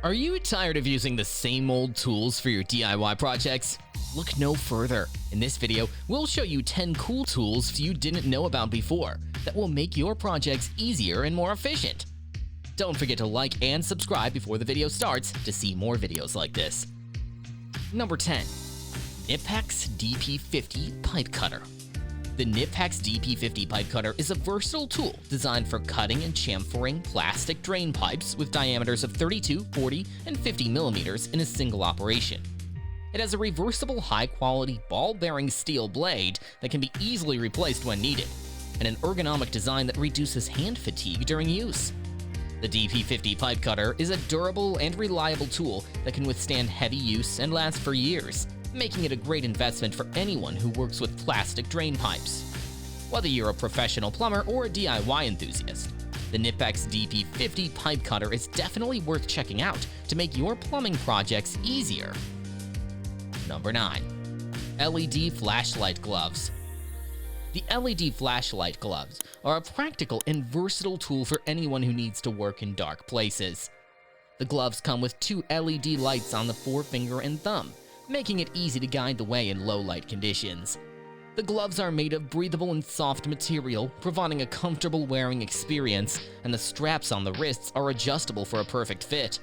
Are you tired of using the same old tools for your DIY projects? Look no further. In this video, we'll show you 10 cool tools you didn't know about before that will make your projects easier and more efficient. Don't forget to like and subscribe before the video starts to see more videos like this. Number 10. Knipex DP50 Pipe Cutter. The Knipex DP50 Pipe Cutter is a versatile tool designed for cutting and chamfering plastic drain pipes with diameters of 32, 40, and 50 millimeters in a single operation. It has a reversible high-quality ball-bearing steel blade that can be easily replaced when needed, and an ergonomic design that reduces hand fatigue during use. The DP50 Pipe Cutter is a durable and reliable tool that can withstand heavy use and last for years, making it a great investment for anyone who works with plastic drain pipes. Whether you're a professional plumber or a DIY enthusiast, the Knipex DP50 Pipe Cutter is definitely worth checking out to make your plumbing projects easier. Number 9. LED Flashlight Gloves. The LED flashlight gloves are a practical and versatile tool for anyone who needs to work in dark places. The gloves come with 2 LED lights on the forefinger and thumb, making it easy to guide the way in low light conditions. The gloves are made of breathable and soft material, providing a comfortable wearing experience, and the straps on the wrists are adjustable for a perfect fit.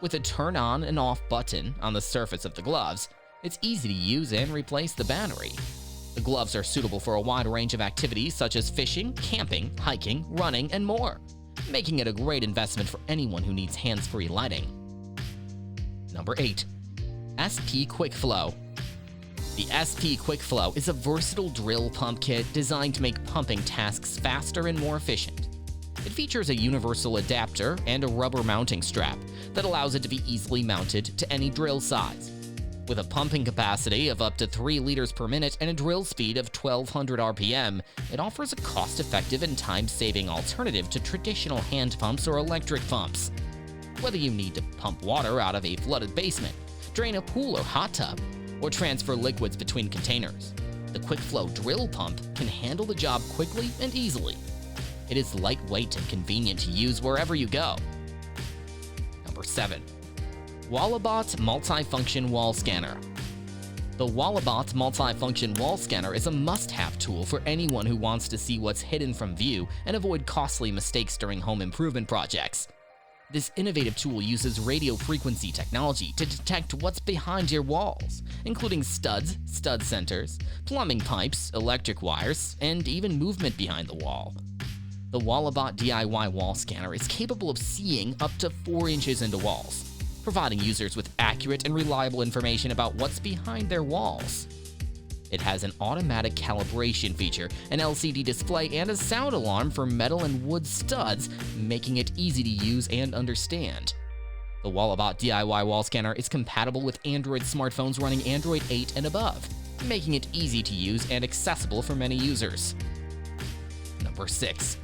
With a turn on and off button on the surface of the gloves, it's easy to use and replace the battery. The gloves are suitable for a wide range of activities such as fishing, camping, hiking, running, and more, making it a great investment for anyone who needs hands-free lighting. Number 8. SP Quick Flow. The SP Quick Flow is a versatile drill pump kit designed to make pumping tasks faster and more efficient. It features a universal adapter and a rubber mounting strap that allows it to be easily mounted to any drill size. With a pumping capacity of up to 3 liters per minute and a drill speed of 1200 RPM, it offers a cost-effective and time-saving alternative to traditional hand pumps or electric pumps. Whether you need to pump water out of a flooded basement, drain a pool or hot tub, or transfer liquids between containers, the Quick Flow drill pump can handle the job quickly and easily. It is lightweight and convenient to use wherever you go. Number 7. Walabot Multifunction Wall Scanner. The Walabot Multifunction Wall Scanner is a must-have tool for anyone who wants to see what's hidden from view and avoid costly mistakes during home improvement projects. This innovative tool uses radio frequency technology to detect what's behind your walls, including studs, stud centers, plumbing pipes, electric wires, and even movement behind the wall. The Walabot DIY Wall Scanner is capable of seeing up to 4 inches into walls, providing users with accurate and reliable information about what's behind their walls. It has an automatic calibration feature, an LCD display, and a sound alarm for metal and wood studs, making it easy to use and understand. The Walabot DIY Wall Scanner is compatible with Android smartphones running Android 8 and above, making it easy to use and accessible for many users. Number 6.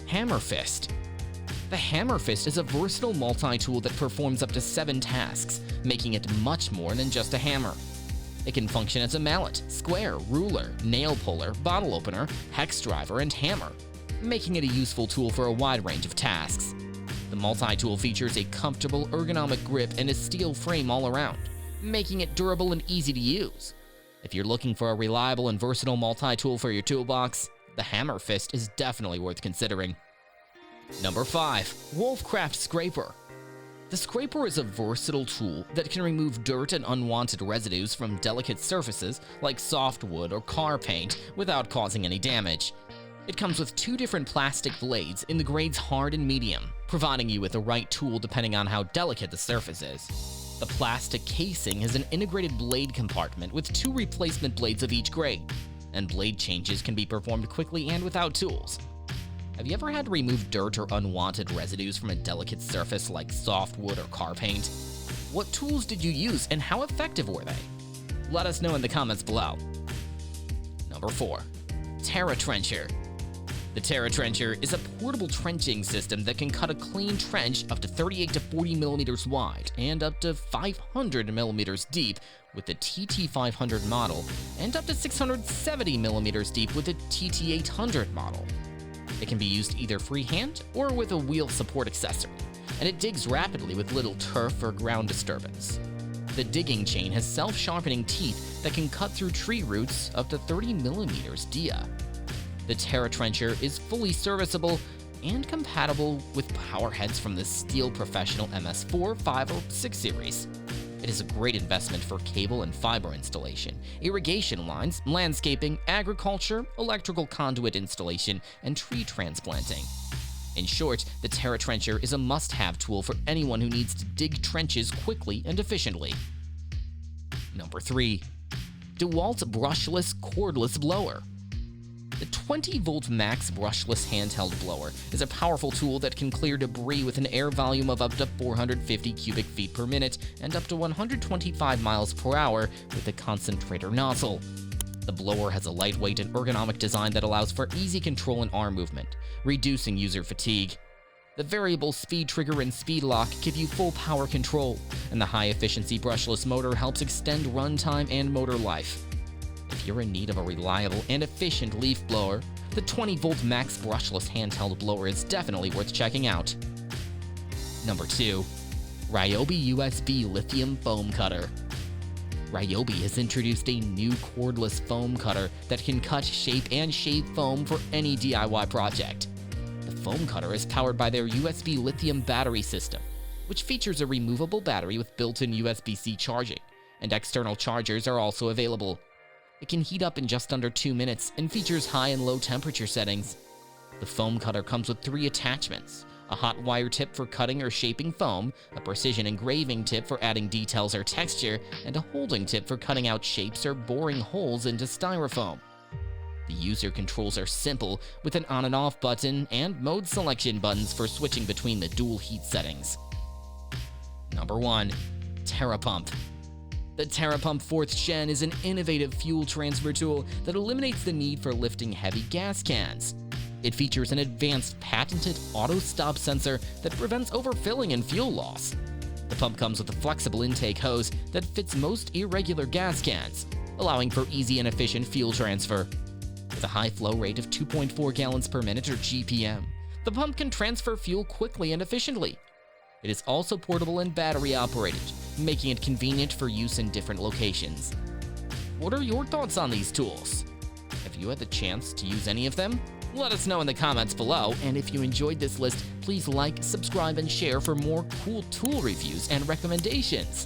Hammer Fist. The Hammer Fist is a versatile multi-tool that performs up to 7 tasks, making it much more than just a hammer. It can function as a mallet, square, ruler, nail puller, bottle opener, hex driver, and hammer, making it a useful tool for a wide range of tasks. The multi-tool features a comfortable, ergonomic grip and a steel frame all around, making it durable and easy to use. If you're looking for a reliable and versatile multi-tool for your toolbox, the Hammer Fist is definitely worth considering. Number 5. Wolfcraft Scarper. The scraper is a versatile tool that can remove dirt and unwanted residues from delicate surfaces like softwood or car paint without causing any damage. It comes with 2 different plastic blades in the grades hard and medium, providing you with the right tool depending on how delicate the surface is. The plastic casing has an integrated blade compartment with 2 replacement blades of each grade, and blade changes can be performed quickly and without tools. Have you ever had to remove dirt or unwanted residues from a delicate surface like softwood or car paint? What tools did you use and how effective were they? Let us know in the comments below. Number 4. TerraTrencher. The TerraTrencher is a portable trenching system that can cut a clean trench up to 38 to 40 millimeters wide and up to 500 millimeters deep with the TT500 model and up to 670 millimeters deep with the TT800 model. It can be used either freehand or with a wheel support accessory, and it digs rapidly with little turf or ground disturbance. The digging chain has self-sharpening teeth that can cut through tree roots up to 30mm dia. The TerraTrencher is fully serviceable and compatible with power heads from the Steel Professional MS4, 5, or 6 series. It is a great investment for cable and fiber installation, irrigation lines, landscaping, agriculture, electrical conduit installation, and tree transplanting. In short, the TerraTrencher is a must-have tool for anyone who needs to dig trenches quickly and efficiently. Number 3. DeWalt Brushless Cordless Blower. The 20-volt max brushless handheld blower is a powerful tool that can clear debris with an air volume of up to 450 cubic feet per minute and up to 125 miles per hour with a concentrator nozzle. The blower has a lightweight and ergonomic design that allows for easy control and arm movement, reducing user fatigue. The variable speed trigger and speed lock give you full power control, and the high-efficiency brushless motor helps extend runtime and motor life. If you're in need of a reliable and efficient leaf blower, the 20-volt max brushless handheld blower is definitely worth checking out. Number 2. Ryobi USB Lithium Foam Cutter. Ryobi has introduced a new cordless foam cutter that can cut, shape, and shave foam for any DIY project. The foam cutter is powered by their USB lithium battery system, which features a removable battery with built-in USB-C charging, and external chargers are also available. It can heat up in just under 2 minutes and features high and low temperature settings. The foam cutter comes with 3 attachments: a hot wire tip for cutting or shaping foam, a precision engraving tip for adding details or texture, and a holding tip for cutting out shapes or boring holes into styrofoam. The user controls are simple, with an on and off button and mode selection buttons for switching between the dual heat settings. Number 1. TERA Pump. The TERA Pump 4th Gen is an innovative fuel transfer tool that eliminates the need for lifting heavy gas cans. It features an advanced patented auto-stop sensor that prevents overfilling and fuel loss. The pump comes with a flexible intake hose that fits most irregular gas cans, allowing for easy and efficient fuel transfer. With a high flow rate of 2.4 gallons per minute or GPM, the pump can transfer fuel quickly and efficiently. It is also portable and battery operated, making it convenient for use in different locations. What are your thoughts on these tools? Have you had the chance to use any of them? Let us know in the comments below, and if you enjoyed this list, please like, subscribe, and share for more cool tool reviews and recommendations.